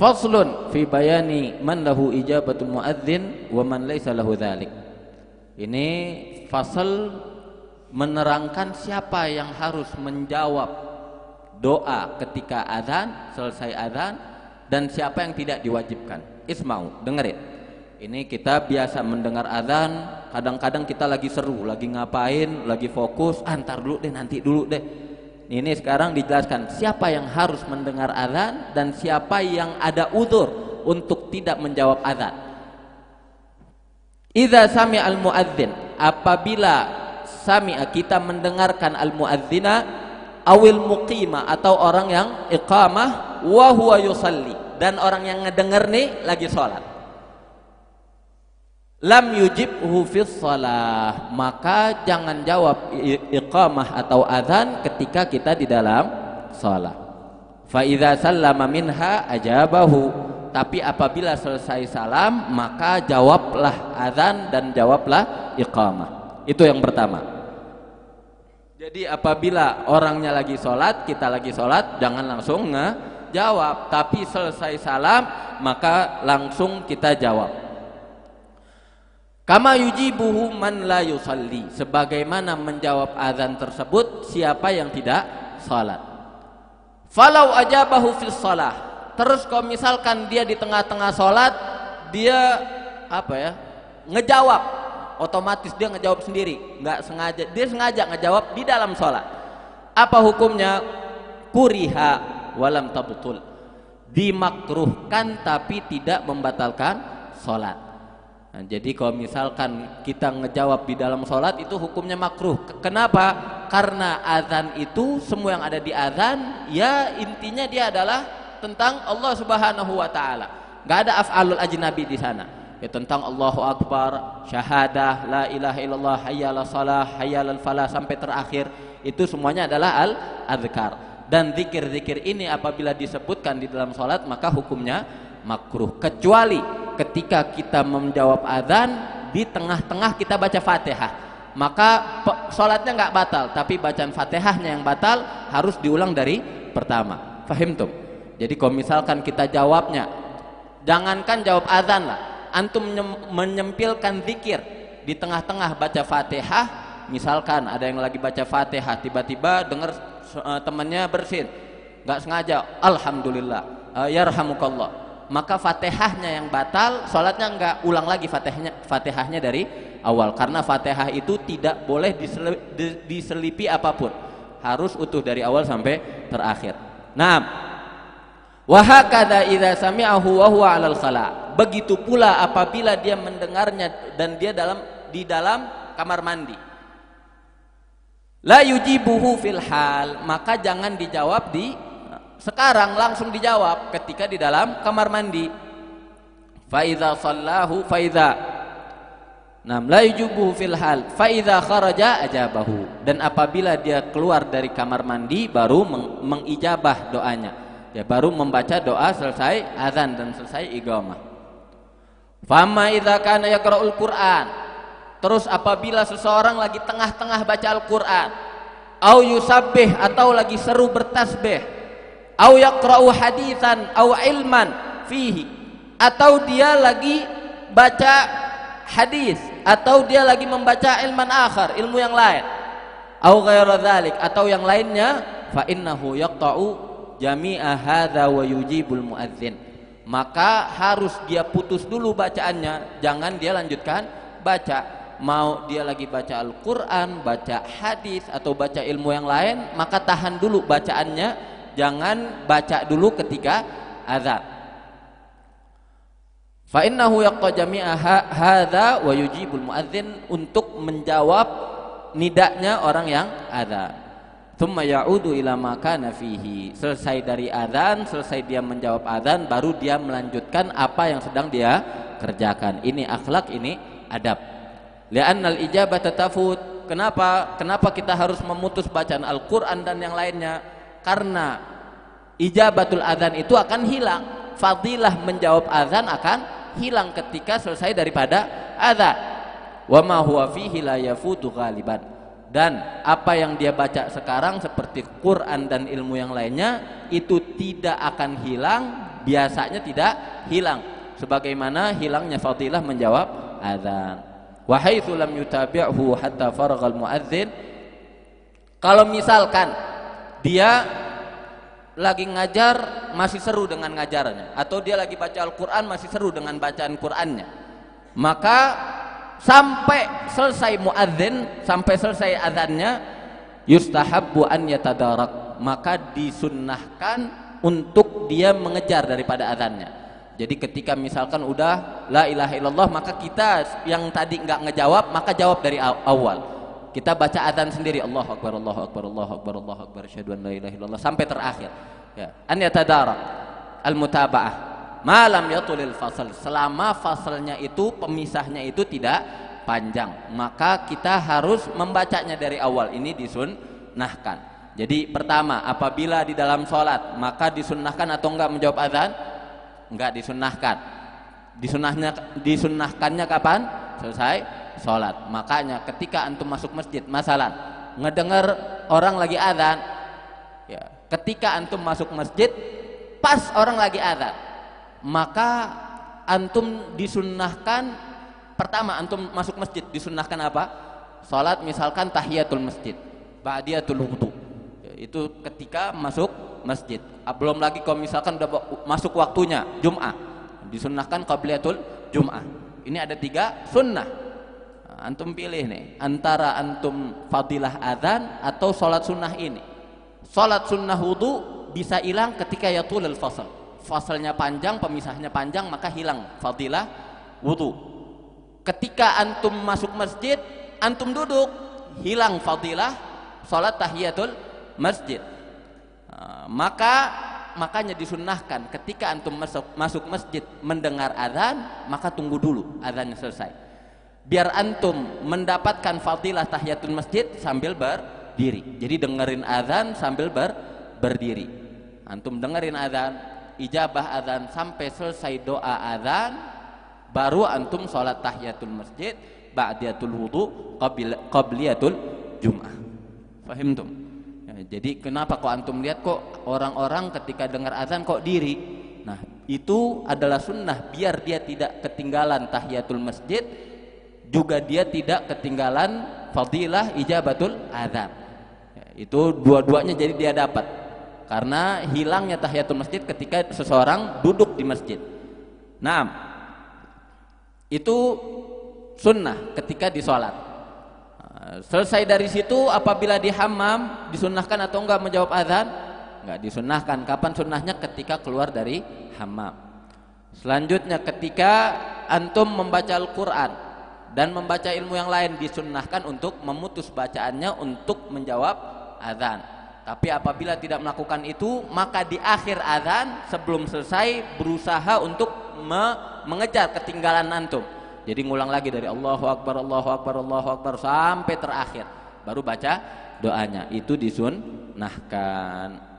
Faslun fi bayani man lahu ijabatul muadzin wa man laisa lahu dzalik. Ini fasal menerangkan siapa yang harus menjawab doa ketika azan, selesai azan, dan siapa yang tidak diwajibkan. Isma'u, dengerin. Ini kita biasa mendengar azan, kadang-kadang kita lagi seru, lagi ngapain, lagi fokus, antar dulu deh, nanti dulu deh. Ini sekarang dijelaskan siapa yang harus mendengar azan dan siapa yang ada udzur untuk tidak menjawab azan. Idza sami'a al-muadzin, apabila sami'a kita mendengarkan al-muadzina awil muqima atau orang yang iqamah wa huwa yusalli, dan orang yang ngedenger nih lagi sholat, lam yujibhu fis shalah, maka jangan jawab iqamah atau azan ketika kita di dalam sholat. Fa idza sallama minha ajabahu, tapi apabila selesai salam maka jawablah azan dan jawablah iqamah. Itu yang pertama. Jadi apabila orangnya lagi sholat, kita lagi sholat, jangan langsung ngejawab, tapi selesai salam maka langsung kita jawab. Kama yujibuhu man la yusalli, sebagaimana menjawab azan tersebut siapa yang tidak sholat. Falau ajabahu fis shalah, terus kalau misalkan dia di tengah-tengah sholat, dia ngejawab, otomatis dia ngejawab sendiri, nggak sengaja, dia sengaja ngejawab di dalam sholat. Apa hukumnya? Kuriha walam tabtul, dimakruhkan tapi tidak membatalkan sholat. Nah, jadi kalau misalkan kita ngejawab di dalam sholat itu hukumnya makruh. Kenapa? Karena azan itu, semua yang ada di azan ya intinya dia adalah tentang Allah Subhanahu wa taala. Enggak ada af'alul ajnabi di sana. Ya tentang Allahu Akbar, syahadah, la ilaha illallah, hayya 'alas shalah, hayya 'alal falah sampai terakhir. Itu semuanya adalah al-adzkar. Dan zikir-zikir ini apabila disebutkan di dalam salat maka hukumnya makruh, kecuali ketika kita menjawab azan di tengah-tengah kita baca Fatihah. Maka salatnya enggak batal, tapi bacaan Fatihahnya yang batal, harus diulang dari pertama. Fahimtum? Jadi kalau misalkan kita jawabnya, jangankan jawab azan lah, antum menyempilkan zikir di tengah-tengah baca Fatihah, misalkan ada yang lagi baca Fatihah tiba-tiba dengar temannya bersin, nggak sengaja, alhamdulillah, yarhamukallah, maka Fatihahnya yang batal, sholatnya nggak ulang lagi Fatihahnya dari awal, karena Fatihah itu tidak boleh diselipi apapun, harus utuh dari awal sampai terakhir. Nah, wa hakadha idza sami'ahu wa huwa 'alal khala, begitu pula apabila dia mendengarnya dan dia di dalam kamar mandi. La yujibuhu fil hal, maka jangan dijawab di sekarang, langsung dijawab ketika di dalam kamar mandi. Fa idza sallahu fa idza la yujibuhu fil hal fa idza kharaja ajabahu, dan apabila dia keluar dari kamar mandi baru mengijabah doanya. Ya, baru membaca doa selesai azan dan selesai iqamah. Fama idza kana yaqra'ul Qur'an, terus apabila seseorang lagi tengah-tengah baca Al-Qur'an, au yusabbih, atau lagi seru bertasbih, au yaqra'u haditsan au ilman fihi, atau dia lagi baca hadis, atau dia lagi membaca ilman akhar, ilmu yang lain, au ghaira dzalik, atau yang lainnya, fa innahu yaqta'u jami'a hadza wa yujibul muadzin, maka harus dia putus dulu bacaannya, jangan dia lanjutkan baca. Mau dia lagi baca Al-Quran, baca hadis, atau baca ilmu yang lain, maka tahan dulu bacaannya, jangan baca dulu ketika azan. Fa innahu yaqta jami'a hadza wa yujibul muadzin, untuk menjawab nidaknya orang yang azan. Tsumma ya'udu ila ma kana fihi, selesai dari azan, selesai dia menjawab azan, baru dia melanjutkan apa yang sedang dia kerjakan. Ini akhlak, ini adab. Li'annal ijabata tafut, kenapa kita harus memutus bacaan Al-Qur'an dan yang lainnya? Karena ijabatul azan itu akan hilang, fadilah menjawab azan akan hilang ketika selesai daripada azan. Wa ma huwa fihi la yafutu ghaliban, dan apa yang dia baca sekarang seperti Quran dan ilmu yang lainnya itu tidak akan hilang biasanya tidak hilang, sebagaimana hilangnya fadilah menjawab azan. Wa haitsu lam yutabi'hu hatta faragha al-muadzin, kalau misalkan dia lagi ngajar masih seru dengan ngajarnya, atau dia lagi baca Al-Qur'an masih seru dengan bacaan Qur'annya, maka sampai selesai muadzin, sampai selesai azannya, yustahabbu an yatadarak, maka disunnahkan untuk dia mengejar daripada azannya. Jadi ketika misalkan udah la ilaha illallah, maka kita yang tadi nggak ngejawab, maka jawab dari awal. Kita baca adzan sendiri, Allahu akbar, Allahu akbar, Allahu akbar, Allahu akbar, asyhadu an la ilaha illallah, sampai terakhir. Ya, an yatadarak al-mutaba'ah ma lam yatulil fasal, selama fasalnya itu, pemisahnya itu tidak panjang, maka kita harus membacanya dari awal. Ini disunnahkan. Jadi pertama, apabila di dalam sholat, maka disunnahkan atau enggak menjawab adzan? Enggak disunnahkan. Disunnahkannya kapan? Selesai sholat. Makanya ketika antum masuk masjid, masalah ngedengar orang lagi adzan, ya, ketika antum masuk masjid pas orang lagi adzan, maka antum disunnahkan, pertama antum masuk masjid disunnahkan apa? Sholat misalkan tahiyatul masjid, ba'diyatul wudu, ya, itu ketika masuk masjid. Belum lagi kalau misalkan udah masuk waktunya Jum'ah, disunnahkan qabliyatul Jum'ah. Ini ada 3 sunnah. Nah, antum pilih nih antara antum fadilah adzan atau sholat sunnah ini. Sholat sunnah wudu bisa hilang ketika yatulul fasal, fasalnya panjang, pemisahnya panjang, maka hilang fadilah wudu. Ketika antum masuk masjid, antum duduk, hilang fadilah sholat tahiyatul masjid. Makanya disunnahkan ketika antum masuk masjid mendengar azan, maka tunggu dulu azannya selesai, biar antum mendapatkan fadilah tahiyatul masjid sambil berdiri. Jadi dengerin azan sambil berdiri. Antum dengerin azan, ijabah azan sampai selesai doa azan, baru antum sholat tahiyatul masjid, ba'diyatul wudu, qabliyatul jum'ah. Fahimtum? Jadi kenapa kok antum lihat kok orang-orang ketika dengar azan kok diri? Nah, itu adalah sunnah biar dia tidak ketinggalan tahiyatul masjid, juga dia tidak ketinggalan fadilah ijabatul azan. Ya, itu dua-duanya jadi dia dapat. Karena hilangnya tahiyatul masjid ketika seseorang duduk di masjid. Nah, itu sunnah ketika di sholat. Selesai dari situ, apabila di hammam disunnahkan atau enggak menjawab azan? Enggak disunnahkan. Kapan sunnahnya? Ketika keluar dari hammam. Selanjutnya ketika antum membaca Al-Quran dan membaca ilmu yang lain, disunnahkan untuk memutus bacaannya untuk menjawab azan. Tapi apabila tidak melakukan itu, maka di akhir azan sebelum selesai berusaha untuk mengejar ketinggalan antum. Jadi ngulang lagi dari Allahu Akbar, Allahu Akbar, Allahu Akbar sampai terakhir, baru baca doanya. Itu disunnahkan.